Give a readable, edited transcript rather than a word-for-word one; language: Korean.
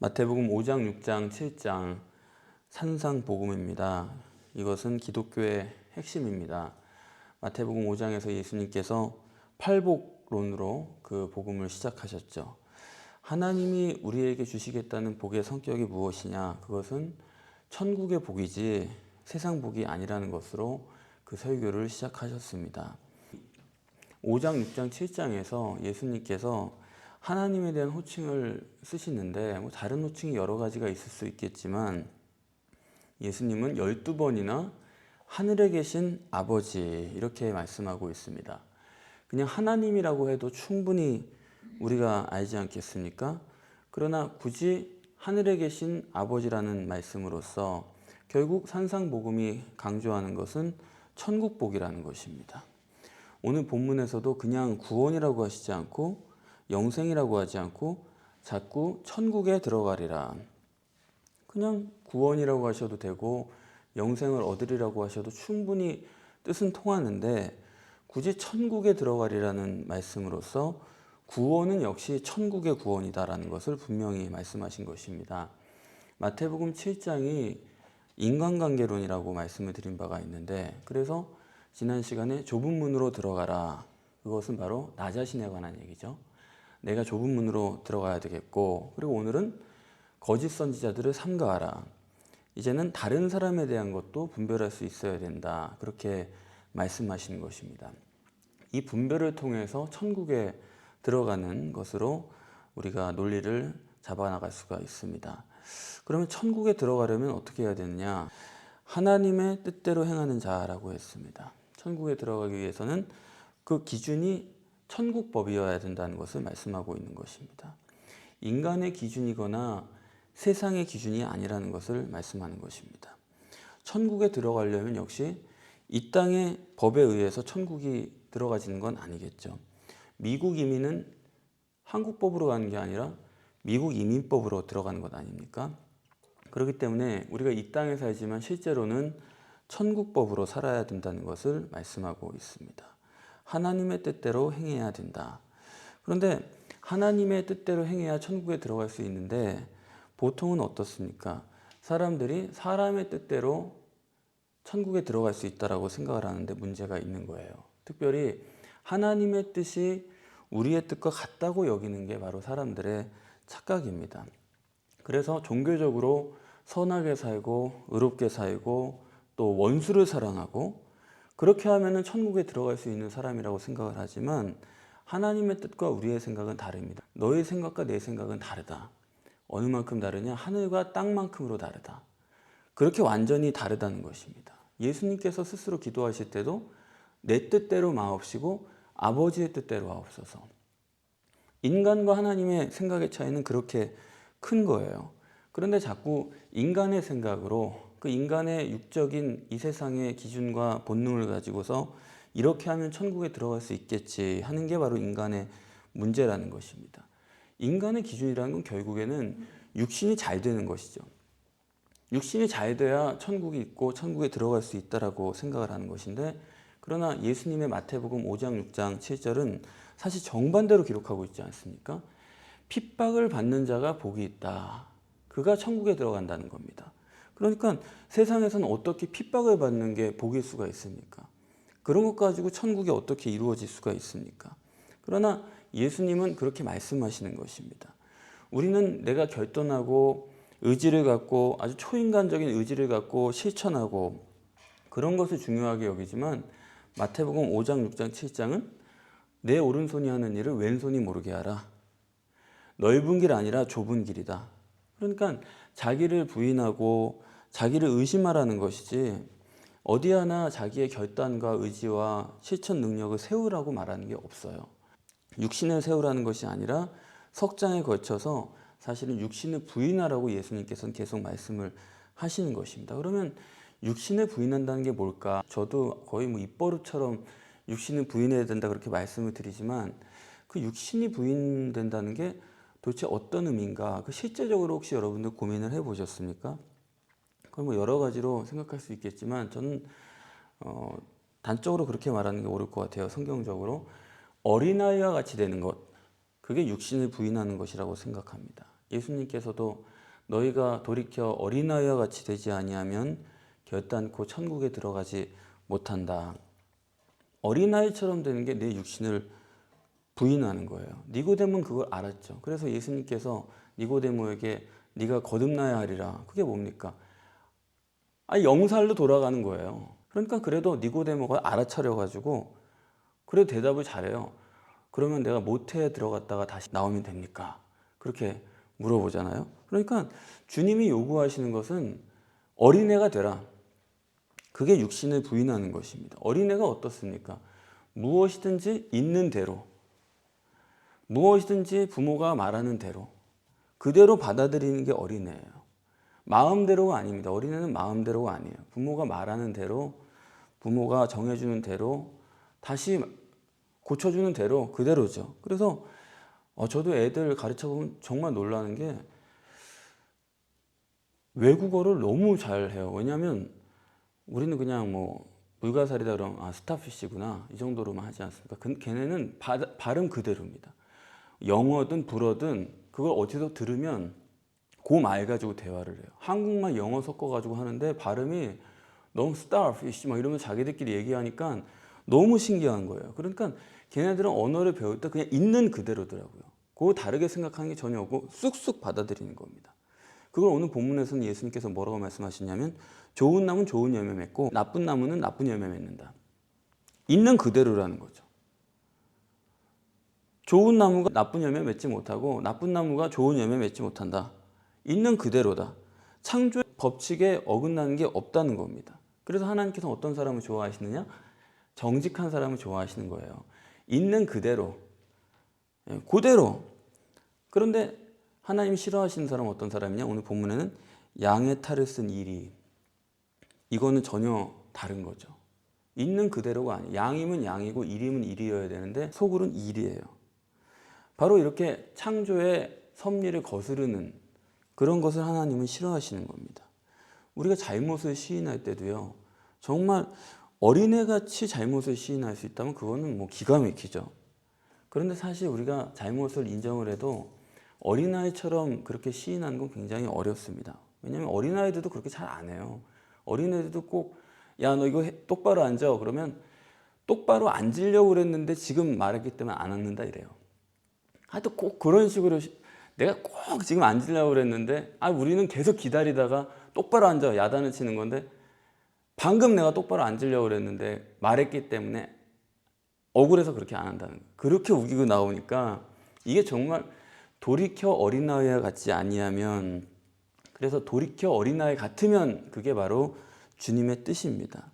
마태복음 5장, 6장, 7장 산상복음입니다. 이것은 기독교의 핵심입니다. 마태복음 5장에서 예수님께서 팔복론으로 그 복음을 시작하셨죠. 하나님이 우리에게 주시겠다는 복의 성격이 무엇이냐? 그것은 천국의 복이지 세상 복이 아니라는 것으로 그 설교를 시작하셨습니다. 5장, 6장, 7장에서 예수님께서 하나님에 대한 호칭을 쓰시는데 다른 호칭이 여러 가지가 있을 수 있겠지만 예수님은 12번이나 하늘에 계신 아버지 이렇게 말씀하고 있습니다. 그냥 하나님이라고 해도 충분히 우리가 알지 않겠습니까? 그러나 굳이 하늘에 계신 아버지라는 말씀으로써 결국 산상복음이 강조하는 것은 천국복이라는 것입니다. 오늘 본문에서도 그냥 구원이라고 하시지 않고 영생이라고 하지 않고 자꾸 천국에 들어가리라. 그냥 구원이라고 하셔도 되고 영생을 얻으리라고 하셔도 충분히 뜻은 통하는데 굳이 천국에 들어가리라는 말씀으로써 구원은 역시 천국의 구원이다라는 것을 분명히 말씀하신 것입니다. 마태복음 7장이 인간관계론이라고 말씀을 드린 바가 있는데 그래서 지난 시간에 좁은 문으로 들어가라. 그것은 바로 나 자신에 관한 얘기죠. 내가 좁은 문으로 들어가야 되겠고, 그리고 오늘은 거짓 선지자들을 삼가하라. 이제는 다른 사람에 대한 것도 분별할 수 있어야 된다. 그렇게 말씀하시는 것입니다. 이 분별을 통해서 천국에 들어가는 것으로 우리가 논리를 잡아나갈 수가 있습니다. 그러면 천국에 들어가려면 어떻게 해야 되느냐? 하나님의 뜻대로 행하는 자라고 했습니다. 천국에 들어가기 위해서는 그 기준이 천국법이어야 된다는 것을 말씀하고 있는 것입니다. 인간의 기준이거나 세상의 기준이 아니라는 것을 말씀하는 것입니다. 천국에 들어가려면 역시 이 땅의 법에 의해서 천국이 들어가지는 건 아니겠죠. 미국 이민은 한국법으로 가는 게 아니라 미국 이민법으로 들어가는 것 아닙니까? 그렇기 때문에 우리가 이 땅에 살지만 실제로는 천국법으로 살아야 된다는 것을 말씀하고 있습니다. 하나님의 뜻대로 행해야 된다. 그런데 하나님의 뜻대로 행해야 천국에 들어갈 수 있는데 보통은 어떻습니까? 사람들이 사람의 뜻대로 천국에 들어갈 수 있다고 생각을 하는데 문제가 있는 거예요. 특별히 하나님의 뜻이 우리의 뜻과 같다고 여기는 게 바로 사람들의 착각입니다. 그래서 종교적으로 선하게 살고 의롭게 살고 또 원수를 사랑하고 그렇게 하면은 천국에 들어갈 수 있는 사람이라고 생각을 하지만 하나님의 뜻과 우리의 생각은 다릅니다. 너의 생각과 내 생각은 다르다. 어느 만큼 다르냐? 하늘과 땅만큼으로 다르다. 그렇게 완전히 다르다는 것입니다. 예수님께서 스스로 기도하실 때도 내 뜻대로 마옵시고 아버지의 뜻대로 하옵소서. 인간과 하나님의 생각의 차이는 그렇게 큰 거예요. 그런데 자꾸 인간의 생각으로 그 인간의 육적인 이 세상의 기준과 본능을 가지고서 이렇게 하면 천국에 들어갈 수 있겠지 하는 게 바로 인간의 문제라는 것입니다. 인간의 기준이라는 건 결국에는 육신이 잘 되는 것이죠. 육신이 잘 돼야 천국이 있고 천국에 들어갈 수 있다라고 생각을 하는 것인데 그러나 예수님의 마태복음 5장, 6장, 7절은 사실 정반대로 기록하고 있지 않습니까? 핍박을 받는 자가 복이 있다. 그가 천국에 들어간다는 겁니다. 그러니까 세상에서는 어떻게 핍박을 받는 게 복일 수가 있습니까? 그런 것 가지고 천국이 어떻게 이루어질 수가 있습니까? 그러나 예수님은 그렇게 말씀하시는 것입니다. 우리는 내가 결단하고 의지를 갖고 아주 초인간적인 의지를 갖고 실천하고 그런 것을 중요하게 여기지만 마태복음 5장, 6장, 7장은 내 오른손이 하는 일을 왼손이 모르게 하라. 넓은 길 아니라 좁은 길이다. 그러니까 자기를 부인하고 자기를 의심하라는 것이지 어디 하나 자기의 결단과 의지와 실천 능력을 세우라고 말하는 게 없어요. 육신을 세우라는 것이 아니라 석장에 걸쳐서 사실은 육신을 부인하라고 예수님께서는 계속 말씀을 하시는 것입니다. 그러면 육신을 부인한다는 게 뭘까? 저도 거의 입버릇처럼 육신을 부인해야 된다 그렇게 말씀을 드리지만 그 육신이 부인된다는 게 도대체 어떤 의미인가? 그 실제적으로 혹시 여러분들 고민을 해보셨습니까? 그럼 여러 가지로 생각할 수 있겠지만 저는 단적으로 그렇게 말하는 게 옳을 것 같아요. 성경적으로 어린아이와 같이 되는 것, 그게 육신을 부인하는 것이라고 생각합니다. 예수님께서도 너희가 돌이켜 어린아이와 같이 되지 아니하면 결단코 천국에 들어가지 못한다. 어린아이처럼 되는 게 내 육신을 부인하는 거예요. 니고데모는 그걸 알았죠. 그래서 예수님께서 니고데모에게 네가 거듭나야 하리라. 그게 뭡니까? 영살로 돌아가는 거예요. 그러니까 그래도 니고데모가 알아차려가지고 그래도 대답을 잘해요. 그러면 내가 모태에 들어갔다가 다시 나오면 됩니까? 그렇게 물어보잖아요. 그러니까 주님이 요구하시는 것은 어린애가 되라. 그게 육신을 부인하는 것입니다. 어린애가 어떻습니까? 무엇이든지 있는 대로, 무엇이든지 부모가 말하는 대로 그대로 받아들이는 게 어린애예요. 마음대로가 아닙니다. 어린애는 마음대로가 아니에요. 부모가 말하는 대로, 부모가 정해주는 대로, 다시 고쳐주는 대로 그대로죠. 그래서 저도 애들 가르쳐보면 정말 놀라는 게 외국어를 너무 잘해요. 왜냐하면 우리는 그냥 뭐 불가사리다 그러면 스타피쉬구나 이 정도로만 하지 않습니까? 걔네는 발음 그대로입니다. 영어든 불어든 그걸 어디서 들으면 그 말 가지고 대화를 해요. 한국말 영어 섞어가지고 하는데 발음이 너무 starfish 막 이러면서 자기들끼리 얘기하니까 너무 신기한 거예요. 그러니까 걔네들은 언어를 배울 때 그냥 있는 그대로더라고요. 그거 다르게 생각하는 게 전혀 없고 쑥쑥 받아들이는 겁니다. 그걸 오늘 본문에서는 예수님께서 뭐라고 말씀하시냐면 좋은 나무는 좋은 열매 맺고 나쁜 나무는 나쁜 열매 맺는다. 있는 그대로라는 거죠. 좋은 나무가 나쁜 열매 맺지 못하고 나쁜 나무가 좋은 열매 맺지 못한다. 있는 그대로다. 창조의 법칙에 어긋나는 게 없다는 겁니다. 그래서 하나님께서 어떤 사람을 좋아하시느냐? 정직한 사람을 좋아하시는 거예요. 있는 그대로, 그대로. 그런데 하나님이 싫어하시는 사람은 어떤 사람이냐? 오늘 본문에는 양의 탈을 쓴 이리. 이거는 전혀 다른 거죠. 있는 그대로가 아니에요. 양이면 양이고 이리면 이리여야 되는데 속으로는 이리예요. 바로 이렇게 창조의 섭리를 거스르는 그런 것을 하나님은 싫어하시는 겁니다. 우리가 잘못을 시인할 때도요. 정말 어린애같이 잘못을 시인할 수 있다면 그거는 뭐 기가 막히죠. 그런데 사실 우리가 잘못을 인정을 해도 어린아이처럼 그렇게 시인하는 건 굉장히 어렵습니다. 왜냐하면 어린아이들도 그렇게 잘 안 해요. 어린애들도 꼭 야, 너 이거 똑바로 앉아. 그러면 똑바로 앉으려고 그랬는데 지금 말했기 때문에 안 앉는다 이래요. 하여튼 꼭 그런 식으로 내가 꼭 지금 앉으려고 그랬는데 우리는 계속 기다리다가 똑바로 앉아 야단을 치는 건데 방금 내가 똑바로 앉으려고 그랬는데 말했기 때문에 억울해서 그렇게 안 한다는 거예요. 그렇게 우기고 나오니까 이게 정말 돌이켜 어린아이와 같지 아니하면 그래서 돌이켜 어린아이 같으면 그게 바로 주님의 뜻입니다.